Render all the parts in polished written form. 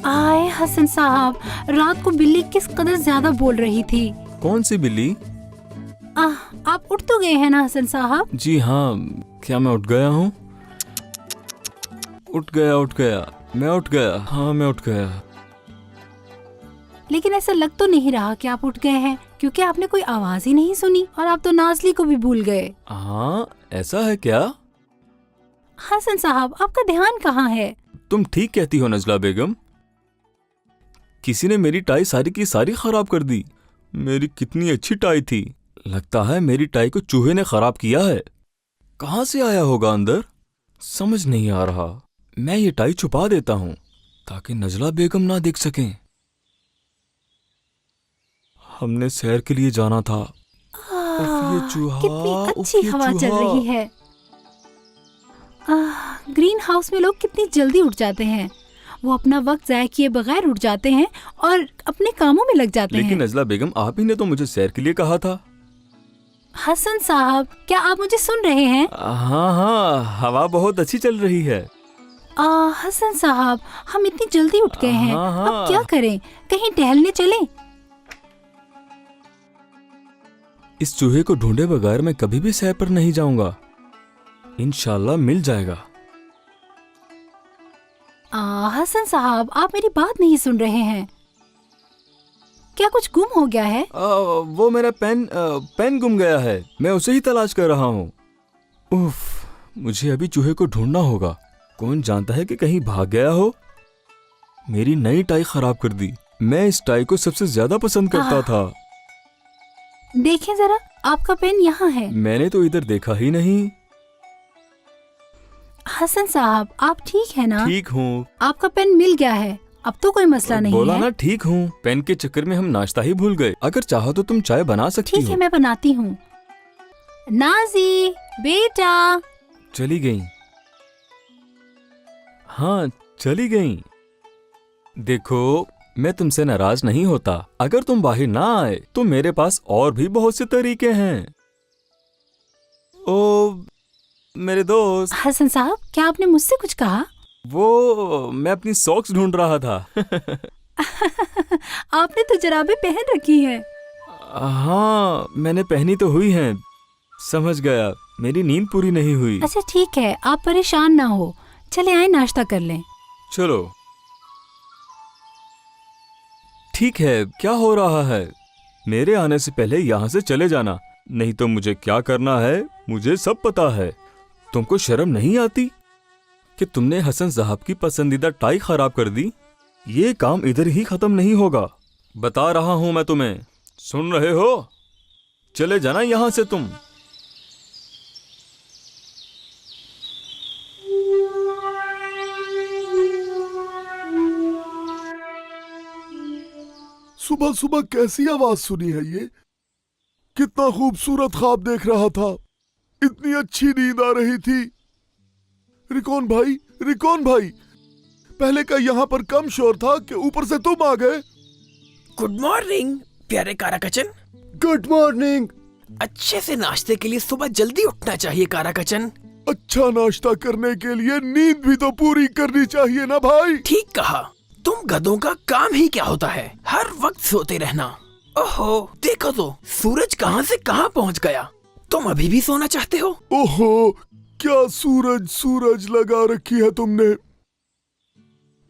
आए हसन साहब, रात को बिल्ली किस कदर ज्यादा बोल रही थी। कौन सी बिल्ली? आप उठ तो गए हैं ना हसन साहब? जी हाँ, क्या मैं उठ गया हूँ? उठ गया, मैं उठ गया, हाँ मैं उठ गया। लेकिन ऐसा लग तो नहीं रहा कि आप उठ गए हैं, क्योंकि आपने कोई आवाज ही नहीं सुनी और आप तो नाज़ली को भी भूल गए। हाँ, ऐसा है क्या? हसन साहब, आपका ध्यान कहाँ है? तुम ठीक कहती हो नजला बेगम। किसी ने मेरी टाई सारी की सारी खराब कर दी। मेरी कितनी अच्छी टाई थी। लगता है मेरी टाई को चूहे ने खराब किया है। कहाँ से आया होगा अंदर, समझ नहीं आ रहा। मैं ये टाई छुपा देता हूँ ताकि नजला बेगम ना देख सकें। हमने सैर के लिए जाना था। ये चूहा, कितनी अच्छी ये हवा चल चूहा। रही है। ग्रीन हाउस में लोग कितनी जल्दी उठ जाते हैं। वो अपना वक्त जाया किए बगैर उठ जाते हैं और अपने कामों में लग जाते हैं। लेकिन नजला बेगम, आप ही ने तो मुझे सैर के लिए कहा था। हसन साहब, क्या आप मुझे सुन रहे हैं? हाँ, हवा बहुत अच्छी चल रही है। हसन साहब, हम इतनी जल्दी उठ गए हैं। हाँ। अब क्या करें? कहीं टहलने चलें? इस चूहे को ढूंढे बगैर मैं कभी भी सैर पर नहीं जाऊंगा। इंशाल्लाह मिल जाएगा। हसन साहब, आप मेरी बात नहीं सुन रहे हैं। क्या कुछ गुम हो गया है? वो मेरा पेन गुम गया है। मैं उसे ही तलाश कर रहा हूँ। उफ, मुझे अभी चूहे को ढूंढना होगा। कौन जानता है कि कहीं भाग गया हो। मेरी नई टाई खराब कर दी। मैं इस टाई को सबसे ज्यादा पसंद करता था। देखें जरा, आपका पेन यहाँ है। मैंने तो इधर देखा ही नहीं। हसन साहब, आप ठीक है ना? ठीक हूँ। आपका पेन मिल गया है, अब तो कोई मसला नहीं बोला है। ना ठीक हूँ। पेन के चक्कर में हम नाश्ता ही भूल गए। अगर चाहो तो तुम चाय बना सकती ठीक हो। है, मैं बनाती हूँ। नाजी बेटा। चली गई। हाँ, चली गई। देखो, मैं तुमसे नाराज नहीं होता। अगर तुम बाहर ना आए तो मेरे पास और भी बहुत से तरीके हैं। ओ मेरे दोस्त। हसन साहब, क्या आपने मुझसे कुछ कहा? वो मैं अपनी सॉक्स ढूंढ रहा था। आपने तो जराबें पहन रखी हैं। हाँ, मैंने पहनी तो हुई हैं। समझ गया, मेरी नींद पूरी नहीं हुई। अच्छा ठीक है, आप परेशान ना हो। चले आए, नाश्ता कर लें। चलो ठीक है, क्या हो रहा है? मेरे आने से पहले यहाँ से चले जाना, नहीं तो मुझे क्या करना है मुझे सब पता है। तुमको शर्म नहीं आती कि तुमने हसन साहब की पसंदीदा टाई खराब कर दी? ये काम इधर ही खत्म नहीं होगा। बता रहा हूं मैं तुम्हें, सुन रहे हो? चले जाना यहाँ से तुम। सुबह सुबह कैसी आवाज सुनी है ये? कितना खूबसूरत ख्वाब देख रहा था। इतनी अच्छी नींद आ रही थी। रिकॉन भाई, पहले का यहाँ पर कम शोर था कि ऊपर से तुम आ गए। गुड मॉर्निंग प्यारे काराकचन। Good morning. अच्छे से नाश्ते के लिए सुबह जल्दी उठना चाहिए काराकचन। अच्छा नाश्ता करने के लिए नींद भी तो पूरी करनी चाहिए ना भाई। ठीक कहा। तुम गधों का काम ही क्या होता है, हर वक्त सोते रहना। ओहो, देखो तो सूरज कहाँ से कहाँ पहुँच गया। तुम अभी भी सोना चाहते हो? ओहो, क्या सूरज लगा रखी है तुमने।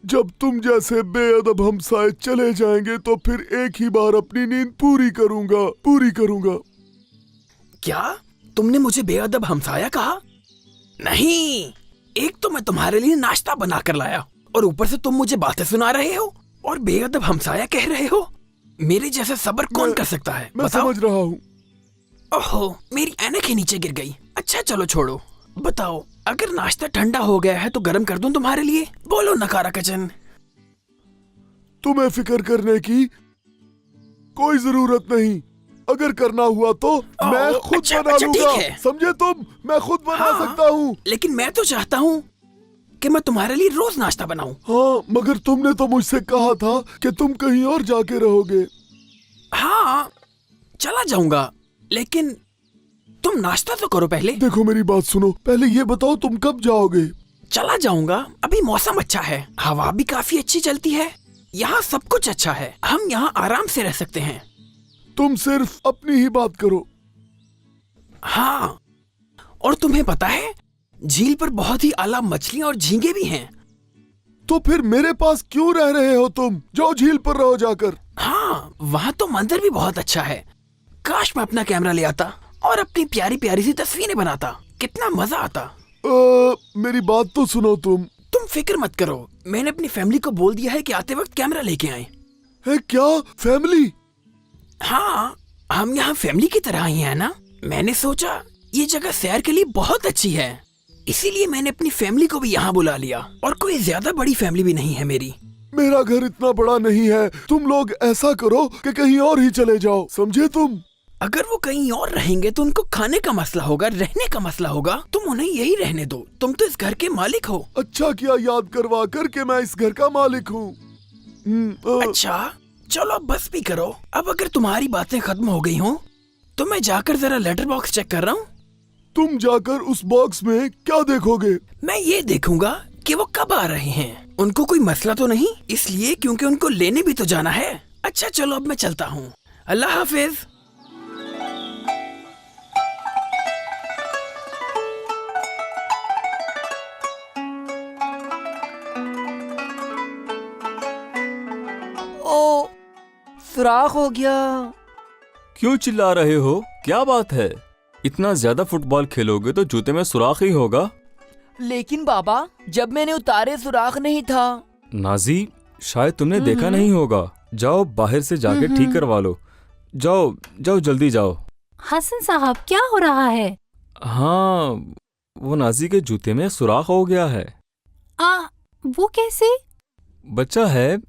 जब तुम जैसे बेअदब हमसाए चले जाएंगे तो फिर एक ही बार अपनी नींद पूरी करूंगा। क्या तुमने मुझे बेअदब हमसाया कहा? नहीं, एक तो मैं तुम्हारे लिए नाश्ता बना कर लाया और ऊपर से तुम मुझे बातें सुना रहे हो और बेअदब हमसाया कह रहे हो। मेरे जैसा सब्र कौन कर सकता है? मैं बताओ। समझ रहा हूँ। ओहो, मेरी ऐनक ही नीचे गिर गई। अच्छा चलो छोड़ो, बताओ अगर नाश्ता ठंडा हो गया है तो गर्म कर दूं तुम्हारे लिए? बोलो ना काराकचन। तुम्हें फिक्र करने की कोई जरूरत नहीं। अगर करना हुआ तो मैं खुद अच्छा, बना लूंगा। ठीक है। समझे तुम? मैं खुद बना हाँ, सकता हूँ। लेकिन मैं तो चाहता हूँ कि मैं तुम्हारे लिए रोज नाश्ता बनाऊं। हाँ, मगर तुमने तो मुझसे कहा था कि तुम कहीं और जाके रहोगे। हाँ, चला जाऊंगा, लेकिन तुम नाश्ता तो करो पहले। देखो मेरी बात सुनो, पहले ये बताओ तुम कब जाओगे? चला जाऊंगा, अभी मौसम अच्छा है, हवा भी काफी अच्छी चलती है। यहाँ सब कुछ अच्छा है, हम यहाँ आराम से रह सकते हैं। तुम सिर्फ अपनी ही बात करो। हाँ, और तुम्हें पता है झील पर बहुत ही आला मछलियाँ और झींगे भी हैं। तो फिर मेरे पास क्यों रह रहे हो तुम? जाओ झील पर रहो जाकर। हाँ, वहाँ तो मंदिर भी बहुत अच्छा है। काश मैं अपना कैमरा ले आता और अपनी प्यारी प्यारी सी तस्वीरें बनाता, कितना मजा आता। मेरी बात तो सुनो तुम फिक्र मत करो, मैंने अपनी फैमिली को बोल दिया है कि आते वक्त कैमरा लेके आए। है क्या? फैमिली? हाँ, हम यहाँ फैमिली की तरह ही है ना। मैंने सोचा ये जगह सैर के लिए बहुत अच्छी है, इसीलिए मैंने अपनी फैमिली को भी यहाँ बुला लिया। और कोई ज्यादा बड़ी फैमिली भी नहीं है मेरी। मेरा घर इतना बड़ा नहीं है। तुम लोग ऐसा करो कि कहीं और ही चले जाओ, समझे तुम? अगर वो कहीं और रहेंगे तो उनको खाने का मसला होगा, रहने का मसला होगा। तुम उन्हें यही रहने दो, तुम तो इस घर के मालिक हो। अच्छा किया याद करवा कर के मैं इस घर का मालिक हूँ। अच्छा, चलो अब बस भी करो। अब अगर तुम्हारी बातें खत्म हो गई हो तो मैं जाकर जरा लेटर बॉक्स चेक कर रहा हूँ। तुम जाकर उस बॉक्स में क्या देखोगे? मैं ये देखूंगा कि वो कब आ रहे हैं। उनको कोई मसला तो नहीं, इसलिए क्योंकि उनको लेने भी तो जाना है। अच्छा चलो अब मैं चलता हूँ, अल्लाह हाफिज। ओ, सुराख हो गया। क्यों चिल्ला रहे हो? क्या बात है? इतना ज्यादा फुटबॉल खेलोगे तो जूते में सुराख ही होगा। लेकिन बाबा, जब मैंने उतारे सुराख नहीं था। नाजी, शायद तुमने देखा नहीं होगा। जाओ बाहर से जाके ठीक करवा लो। जाओ जाओ जल्दी जाओ। हसन साहब, क्या हो रहा है? हाँ, वो नाजी के जूते में सुराख हो गया है। वो कैसे? बच्चा है,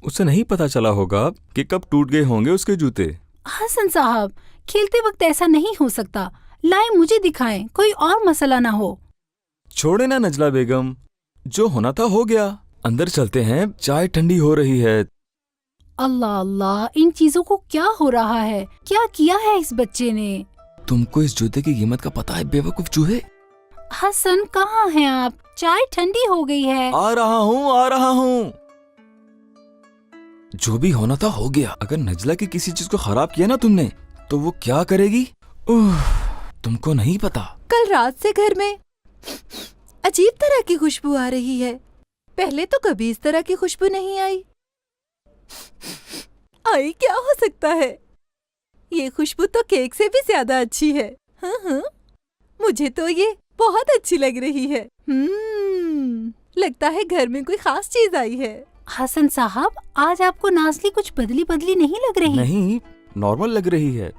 उसे नहीं पता चला होगा कि कब टूट गए होंगे उसके जूते। हसन साहब, खेलते वक्त ऐसा नहीं हो सकता। लाए मुझे दिखाएं, कोई और मसला ना हो। छोड़े ना नजला बेगम, जो होना था हो गया। अंदर चलते हैं, चाय ठंडी हो रही है। अल्लाह अल्लाह, इन चीजों को क्या हो रहा है? क्या किया है इस बच्चे ने? तुमको इस जूते की कीमत का पता है बेवकूफ चूहे? हसन, कहाँ हैं आप? चाय ठंडी हो गई है। आ रहा हूँ आ रहा हूँ। जो भी होना था हो गया। अगर नजला की किसी चीज को खराब किया ना तुमने तो वो क्या करेगी? तुमको नहीं पता। कल रात से घर में अजीब तरह की खुशबू आ रही है। पहले तो कभी इस तरह की खुशबू नहीं आई। क्या हो सकता है? ये खुशबू तो केक से भी ज्यादा अच्छी है। हाँ, मुझे तो ये बहुत अच्छी लग रही है। लगता है घर में कोई खास चीज आई है। हसन साहब, आज आपको नाज़ली कुछ बदली बदली नहीं लग रही? नहीं, नॉर्मल लग रही है।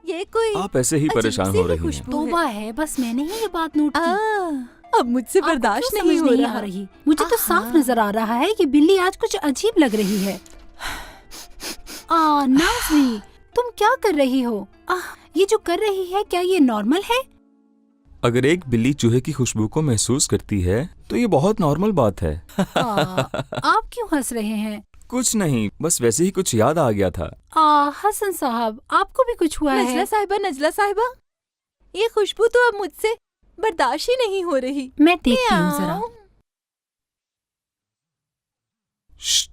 ये कोई आप ऐसे ही परेशान हो रही हैं। तौबा है, बस मैंने ही ये बात नोट की। अब मुझसे आपको बर्दाश्त क्यों नहीं समझ हो आ रहा। रही? मुझे तो साफ नजर आ रहा है कि बिल्ली आज कुछ अजीब लग रही है। नाज़ली, तुम क्या कर रही हो? ये जो कर रही है, क्या ये नॉर्मल है? अगर एक बिल्ली चूहे की खुशबू को महसूस करती है तो ये बहुत नॉर्मल बात है। आप क्यों हंस रहे हैं? कुछ नहीं, बस वैसे ही कुछ याद आ गया था। हसन साहब, आपको भी कुछ हुआ नजला है? साहिबा, नजला साहिबा, ये खुशबू तो अब मुझसे बर्दाश्त ही नहीं हो रही। मैं देखती हूँ जरा। म्याऊं। श्श्श,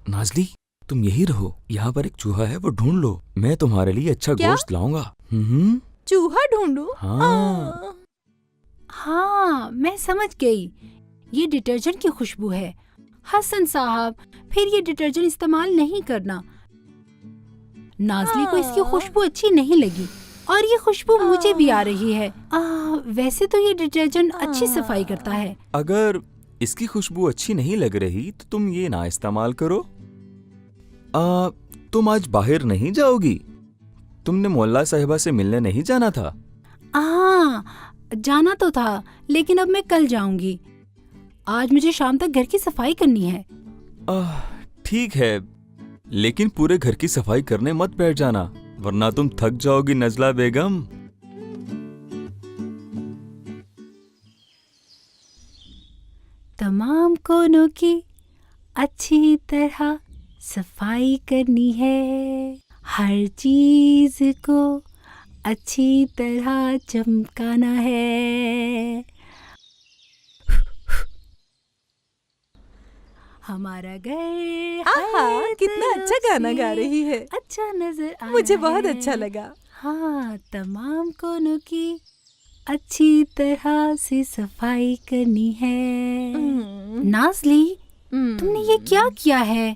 नाज़ली, तुम यही रहो। यहाँ पर एक चूहा है, वो ढूंढ लो। मैं तुम्हारे लिए अच्छा क्या? गोश्त लाऊंगा। चूहा ढूंढूं? हाँ। हाँ, मैं समझ गई। ये डिटर्जेंट की खुशबू है। हसन साहब, फिर ये डिटर्जेंट इस्तेमाल नहीं करना। नाज़ली को इसकी खुशबू अच्छी नहीं लगी और ये खुशबू मुझे भी आ रही है। वैसे तो ये डिटर्जेंट अच्छी सफाई करता है। अगर इसकी खुशबू अच्छी नहीं लग रही तो तुम ये ना इस्तेमाल करो। तुम आज बाहर नहीं जाओगी? तुमने मोहल्ला साहिबा से मिलने नहीं जाना था? जाना तो था, लेकिन अब मैं कल जाऊंगी। आज मुझे शाम तक घर की सफाई करनी है। ठीक है, लेकिन पूरे घर की सफाई करने मत बैठ जाना, वरना तुम थक जाओगी नजला बेगम। तमाम कोनों की अच्छी तरह सफाई करनी है, हर चीज को अच्छी तरह चमकाना है। हमारा घर आहा, हर कितना तरफ अच्छा गाना से गा रही है। अच्छा नजर आ मुझे रहा बहुत है। अच्छा लगा। हाँ, तमाम कोनों की अच्छी तरह से सफाई करनी है। नाज़ली, तुमने ये क्या किया है?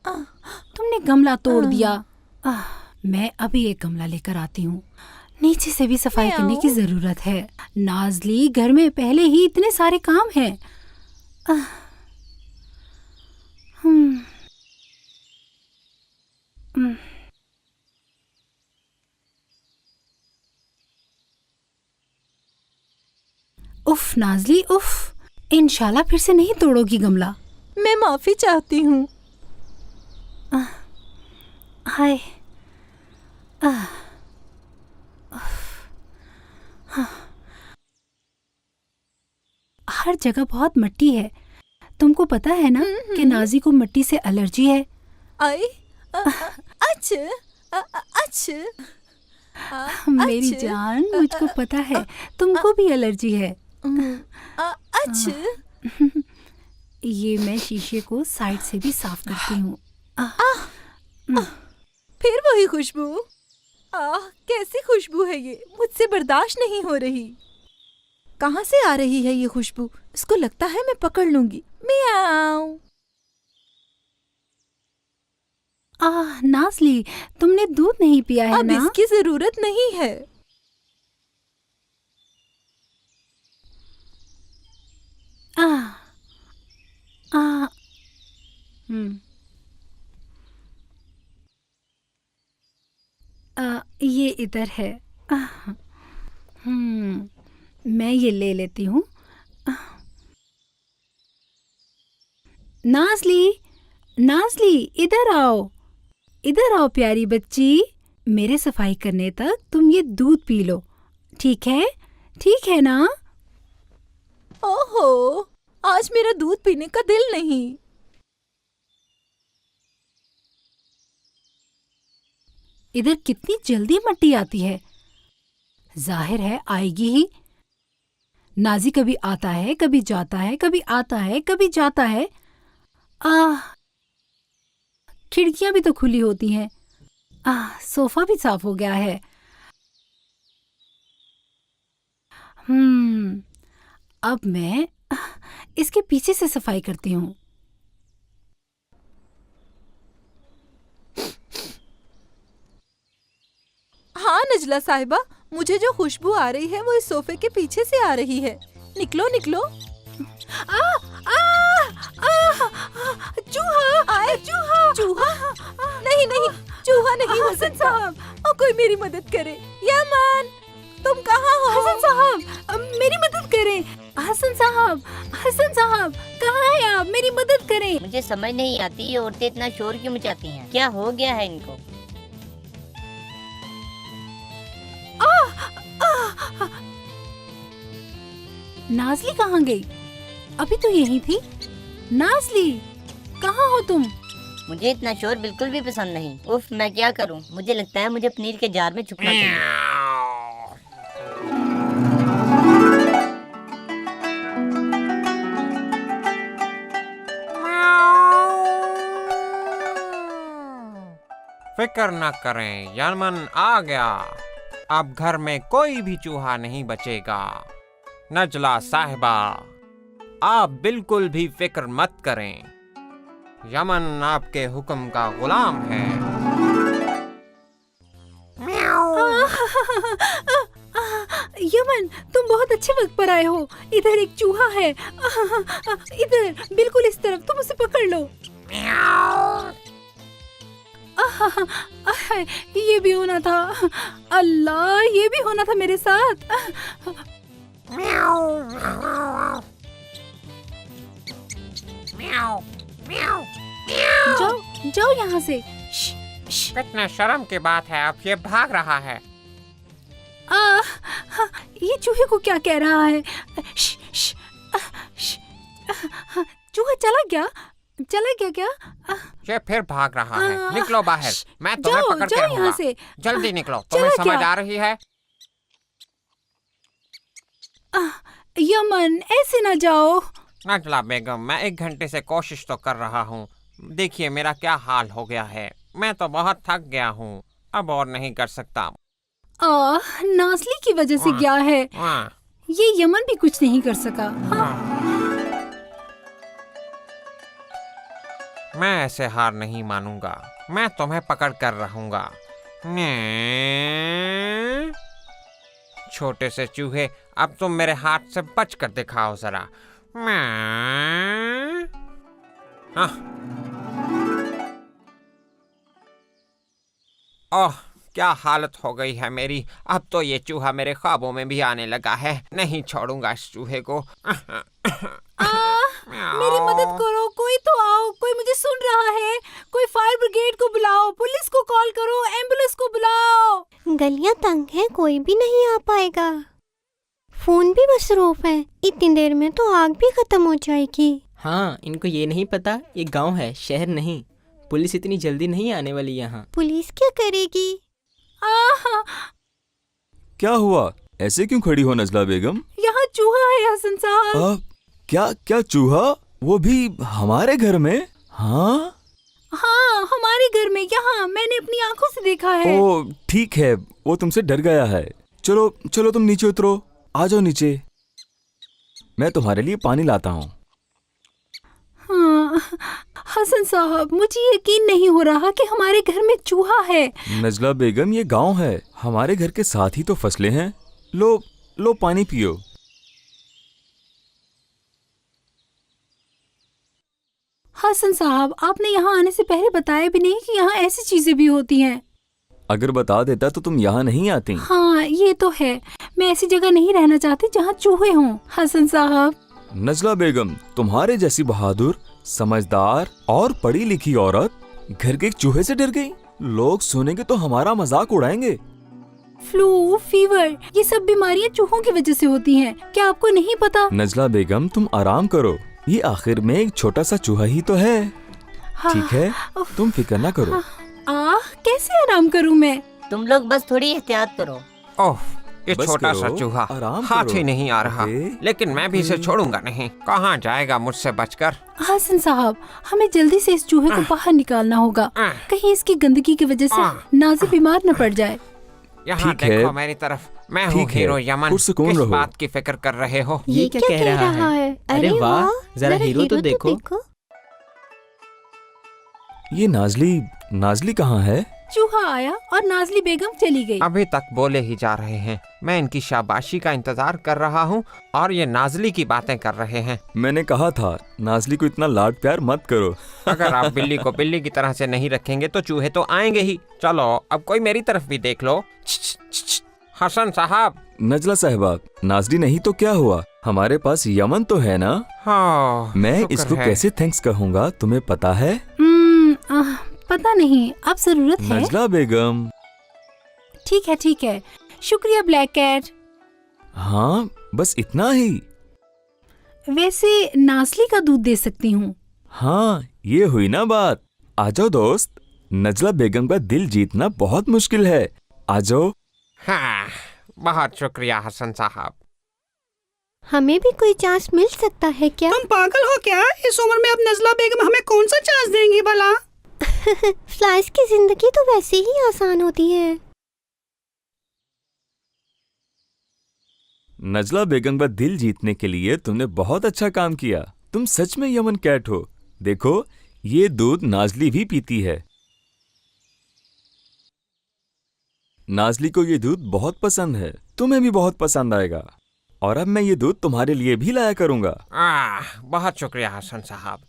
तुमने गमला तोड़ दिया। मैं अभी एक गमला लेकर आती हूँ। नीचे से भी सफाई करने की जरूरत है। नाज़ली, घर में पहले ही इतने सारे काम हैं। उफ नाज़ली, उफ। इंशाल्लाह फिर से नहीं तोड़ोगी गमला। मैं माफी चाहती हूँ। हाय। हर जगह बहुत मिट्टी है। तुमको पता है ना कि नाज़ी को मिट्टी से एलर्जी है। आई अच्छा अच्छा। मेरी जान, मुझको पता है तुमको भी एलर्जी है। अच्छा। ये मैं शीशे को साइड से भी साफ करती हूँ। फिर वही खुशबू। कैसी खुशबू है ये, मुझसे बर्दाश्त नहीं हो रही। कहाँ से आ रही है ये खुशबू? इसको लगता है मैं पकड़ लूंगी। मियाओ। नाज़ली, तुमने दूध नहीं पिया है अब ना? इसकी जरूरत नहीं है। आ, आ, हम्म। ये इधर है। मैं ये ले लेती हूँ। नाज़ली, नाज़ली, इधर आओ। इधर आओ प्यारी बच्ची। मेरे सफाई करने तक तुम ये दूध पी लो, ठीक है? ठीक है ना? ओहो, आज मेरा दूध पीने का दिल नहीं। इधर कितनी जल्दी मिट्टी आती है। जाहिर है आएगी ही। नाज़ी कभी आता है, कभी जाता है, कभी आता है, कभी जाता है। खिड़कियां भी तो खुली होती हैं। सोफा भी साफ हो गया है। अब मैं इसके पीछे से सफाई करती हूँ। हाँ नजला साहिबा, मुझे जो खुशबू आ रही है वो इस सोफे के पीछे से आ रही है। निकलो निकलो। चूहा आए। चूहा नहीं नहीं, चूहा नहीं हो सकता। कोई मेरी मदद करे। यमन, तुम कहाँ हो? हसन साहब, मेरी मदद करें। हसन साहब, कहाँ हैं आप? मेरी मदद करें। मुझे समझ नहीं आती ये औरतें इतना शोर क्यों मचाती हैं? क्या हो गया है इनको? नाज़ली कहाँ गई? अभी तो यहीं थी। नाज़ली, कहाँ हो तुम? मुझे इतना शोर बिल्कुल भी पसंद नहीं। उफ, मैं क्या करूं? मुझे लगता है मुझे पनीर के जार में छुपना चाहिए। फिक्र न करें, यमन आ गया। अब घर में कोई भी चूहा नहीं बचेगा। नजला साहिबा, आप बिल्कुल भी फिक्र मत करें। यमन आपके हुक्म का गुलाम है। यमन, तुम बहुत अच्छे वक्त पर आए हो। इधर एक चूहा है। इधर, बिल्कुल इस तरफ। तुम उसे पकड़ लो। ये भी होना था। अल्लाह, ये भी होना था मेरे साथ। जाओ जाओ यहाँ से। कितने शर्म की बात है, अब ये भाग रहा है। ये चूहे को क्या कह रहा है? चूहा चला गया क्या? ये फिर भाग रहा है। निकलो बाहर, मैं तुम्हें पकड़ के जाओ यहाँ रहूंगा। से। जल्दी निकलो। चला तुम्हें समझ क्या? आ रही है? यमन, ऐसे ना जाओ। नजला बेगम, मैं 1 घंटे से कोशिश तो कर रहा हूँ। देखिए मेरा क्या हाल हो गया है। मैं तो बहुत थक गया हूँ, अब और नहीं कर सकता। नाज़ली की वजह से क्या है, वाह, ये यमन भी कुछ नहीं कर सका। हाँ। मैं ऐसे हार नहीं मानूंगा। मैं तुम्हें पकड़ कर रहूंगा। छोटे से चूहे, अब तुम मेरे हाथ से बच कर दिखाओ जरा। ओह, क्या हालत हो गई है मेरी। अब तो ये चूहा मेरे ख्वाबों में भी आने लगा है। नहीं छोड़ूंगा इस चूहे को। मेरी मदद करो, कोई तो आओ, कोई मुझे सुन रहा है। कोई फायर ब्रिगेड को बुलाओ, पुलिस को कॉल करो, एम्बुलेंस को बुलाओ। गलियां तंग है, कोई भी नहीं आ पाएगा। फोन भी मसरूफ है, इतनी देर में तो आग भी खत्म हो जाएगी। हाँ, इनको ये नहीं पता ये गांव है, शहर नहीं। पुलिस इतनी जल्दी नहीं आने वाली यहाँ। पुलिस क्या करेगी? क्या हुआ, ऐसे क्यों खड़ी हो नजला बेगम? यहाँ चूहा है हसन साहब। क्या क्या चूहा? वो भी हमारे घर में? हाँ हाँ, हमारे घर में, यहाँ मैंने अपनी आंखों से देखा है। ओ ठीक है, वो तुमसे डर गया है। चलो चलो तुम नीचे उतरो, आ जाओ नीचे, मैं तुम्हारे लिए पानी लाता हूँ। हाँ, हसन साहब, मुझे यकीन नहीं हो रहा कि हमारे घर में चूहा है। नजला बेगम, ये गांव है, हमारे घर के साथ ही तो फसलें हैं। लो लो पानी पियो। हसन साहब, आपने यहाँ आने से पहले बताया भी नहीं कि यहाँ ऐसी चीजें भी होती हैं। अगर बता देता तो तुम यहाँ नहीं आती। हाँ, ये तो है। मैं ऐसी जगह नहीं रहना चाहती जहाँ चूहे हों। हसन साहब, नजला बेगम, तुम्हारे जैसी बहादुर, समझदार और पढ़ी लिखी औरत घर के एक चूहे से डर गई। लोग सुनेंगे तो हमारा मजाक उड़ाएंगे। फ्लू, फीवर, ये सब बीमारियाँ चूहों की वजह से होती हैं। क्या आपको नहीं पता? नजला बेगम, तुम आराम करो, ये आखिर में एक छोटा सा चूहा ही तो है। हाँ, ठीक है, तुम फिक्र न करो। कैसे आराम करूँ मैं? तुम लोग बस थोड़ी एहतियात करो। ओह, ये बस छोटा करो, सा चूहा आराम हाथ करो। ही नहीं आ रहा। ओके। लेकिन मैं भी इसे छोड़ूंगा नहीं। कहाँ जाएगा मुझसे बचकर। हसन साहब, हमें जल्दी से इस चूहे को बाहर निकालना होगा। कहीं इसकी गंदगी की वजह से नाज़ी बीमार न पड़ जाए। यहाँ ठीक है। देखो मेरी तरफ, मैं हूँ ठीक है, हीरो यमन। पुरसुकून किस रहो। बात की फिक्र कर रहे हो? ये क्या कह रहा है? अरे वाह, जरा हीरो तो देखो। ये नाजली कहाँ है? चूहा आया और नाज़ली बेगम चली गई। अभी तक बोले ही जा रहे हैं। मैं इनकी शाबाशी का इंतजार कर रहा हूँ और ये नाजली की बातें कर रहे हैं। मैंने कहा था नाजली को इतना लाड प्यार मत करो। अगर आप बिल्ली को बिल्ली की तरह से नहीं रखेंगे तो चूहे तो आएंगे ही। चलो अब कोई मेरी तरफ भी देख लो। हसन साहब। नजला साहिबा, नाजली नहीं तो क्या हुआ, हमारे पास यमन तो है ना। हाँ, मैं शुक्र इसको है। कैसे थैंक्स कहूँगा, तुम्हें पता है? पता नहीं, अब जरूरत है। नजला बेगम। ठीक है, शुक्रिया ब्लैक कैट। हाँ, बस इतना ही। वैसे नाज़ली का दूध दे सकती हूँ। हाँ, ये हुई ना बात। आ जाओ दोस्त, नजला बेगम का दिल जीतना बहुत मुश्किल है। आ जाओ। हाँ, बहुत शुक्रिया हसन साहब। हमें भी कोई चांस मिल सकता है क्या? तुम पागल हो क्या? इस उम्र में अब नजला बेगम हमें कौन सा चांस देंगी भला? फ्लाइज की जिंदगी तो वैसे ही आसान होती है। नजला बेगम का दिल जीतने के लिए तुमने बहुत अच्छा काम किया। तुम सच में यमन कैट हो। देखो, ये दूध नाजली भी पीती है। नाजली को ये दूध बहुत पसंद है, तुम्हें भी बहुत पसंद आएगा। और अब मैं ये दूध तुम्हारे लिए भी लाया करूंगा। बहुत शुक्रिया हसन साहब।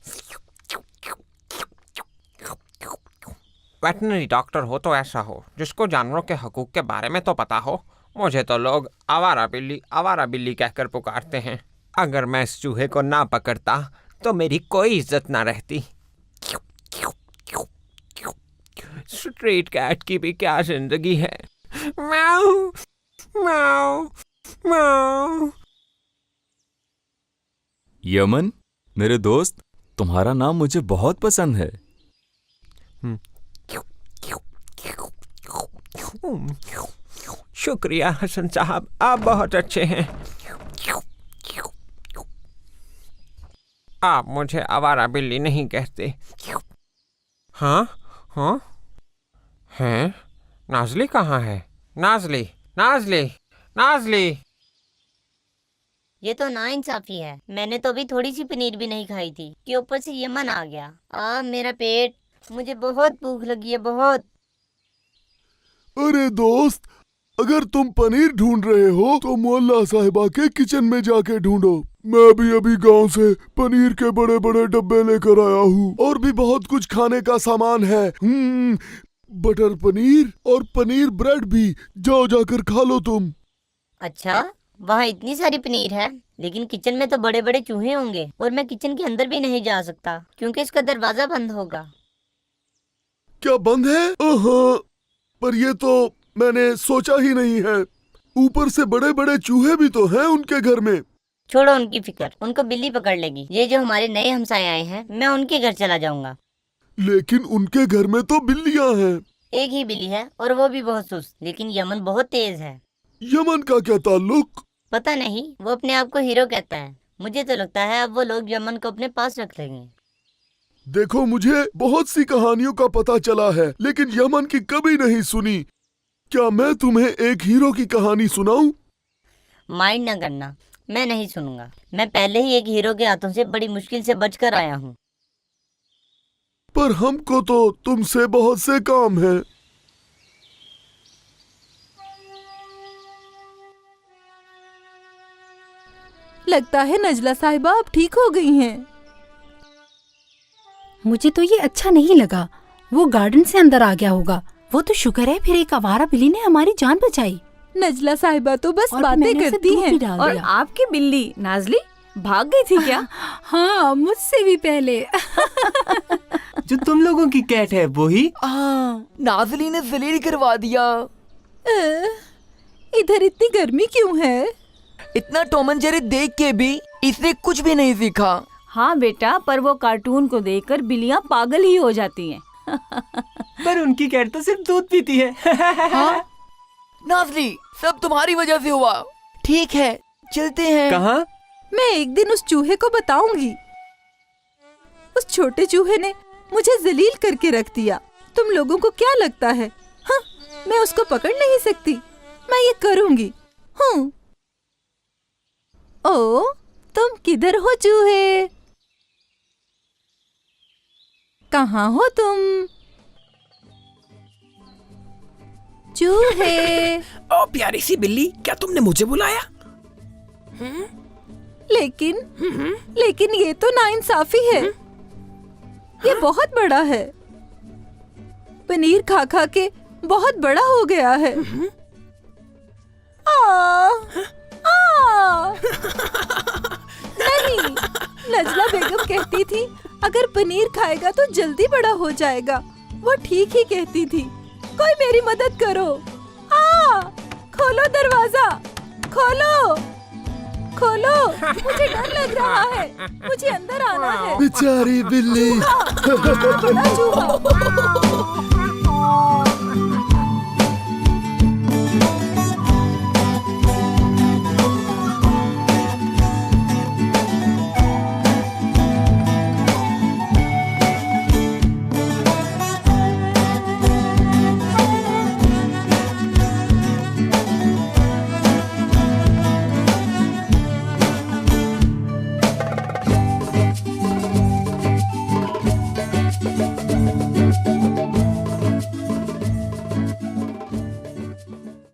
वेटनरी डॉक्टर हो तो ऐसा हो जिसको जानवरों के हकूक के बारे में तो पता हो। मुझे तो लोग आवारा बिल्ली कहकर पुकारते हैं। अगर मैं इस चूहे को ना पकड़ता तो मेरी कोई इज्जत ना रहती। स्ट्रीट कैट की भी क्या जिंदगी है। म्याऊ, म्याऊ, म्याऊ। यमन, मेरे दोस्त, तुम्हारा नाम मुझे बहुत पसंद है। शुक्रिया हसन साहब, आप बहुत अच्छे हैं। आप मुझे आवारा बिल्ली नहीं कहते। हाँ हाँ हैं? नाज़ली कहाँ है? नाज़ली, नाज़ली, नाज़ली। ये तो नाइंसाफी है। मैंने तो अभी थोड़ी सी पनीर भी नहीं खाई थी कि ऊपर से यमन आ गया। मेरा पेट, मुझे बहुत भूख लगी है, बहुत। अरे दोस्त, अगर तुम पनीर ढूंढ रहे हो तो मोहल्ला साहिबा के किचन में जाके ढूंढो। मैं भी अभी गांव से पनीर के बड़े बड़े डब्बे लेकर आया हूँ और भी बहुत कुछ खाने का सामान है। बटर पनीर और पनीर ब्रेड भी। जाओ जाकर खा लो तुम। अच्छा, वहाँ इतनी सारी पनीर है, लेकिन किचन में तो बड़े बड़े चूहे होंगे और मैं किचन के अंदर भी नहीं जा सकता क्योंकि इसका दरवाजा बंद होगा। क्या बंद है? पर ये तो मैंने सोचा ही नहीं है। ऊपर से बड़े बड़े चूहे भी तो हैं उनके घर में। छोड़ो उनकी फिक्र, उनको बिल्ली पकड़ लेगी। ये जो हमारे नए हमसाए आए हैं, मैं उनके घर चला जाऊंगा। लेकिन उनके घर में तो बिल्लियां हैं। एक ही बिल्ली है और वो भी बहुत सुस्त, लेकिन यमन बहुत तेज है। यमन का क्या ताल्लुक? पता नहीं, वो अपने आप को हीरो कहता है। मुझे तो लगता है अब वो लोग यमन को अपने पास रख लेंगे। देखो, मुझे बहुत सी कहानियों का पता चला है, लेकिन यमन की कभी नहीं सुनी। क्या मैं तुम्हें एक हीरो की कहानी सुनाऊं? माइंड न करना, मैं नहीं सुनूंगा। मैं पहले ही एक हीरो के हाथों से बड़ी मुश्किल से बचकर आया हूँ। पर हमको तो तुमसे बहुत से काम हैं। लगता है नजला साहिबा अब ठीक हो गई हैं। मुझे तो ये अच्छा नहीं लगा। वो गार्डन से अंदर आ गया होगा। वो तो शुक्र है फिर एक आवारा बिल्ली ने हमारी जान बचाई। नजला साहिबा तो बस और बातें मैंने उसे करती दूध हैं। भी डाल और दिया। आपकी बिल्ली नाज़ली भाग गई थी क्या? हाँ, मुझसे भी पहले। जो तुम लोगों की कैट है वही? नाज़ली ने जलील करवा दिया। इधर इतनी गर्मी क्यों है? इतना टॉम एंड जेरी देख के भी इसने कुछ भी नहीं सीखा। हाँ बेटा, पर वो कार्टून को देखकर बिल्लियाँ पागल ही हो जाती हैं। पर उनकी कैट तो सिर्फ दूध पीती है। हाँ? नाज़ली, सब तुम्हारी वजह से हुआ। ठीक है, चलते हैं। कहाँ? मैं एक दिन उस चूहे को बताऊंगी। उस छोटे चूहे ने मुझे जलील करके रख दिया। तुम लोगों को क्या लगता है? हाँ, मैं उसको पकड़ नहीं सकती। मैं ये करूंगी। ओ, तुम किधर हो चूहे? कहाँ हो तुम चूहे? ओ प्यारी सी बिल्ली, क्या तुमने मुझे बुलाया? लेकिन ये तो नाइंसाफी है। ये बहुत बड़ा है। पनीर खा खा के बहुत बड़ा हो गया है। नहीं, नजला बेगम कहती थी अगर पनीर खाएगा तो जल्दी बड़ा हो जाएगा। वो ठीक ही कहती थी। कोई मेरी मदद करो। खोलो दरवाजा, खोलो खोलो। मुझे डर लग रहा है। मुझे अंदर आना है। बेचारी बिल्ली। बड़ा चूहा।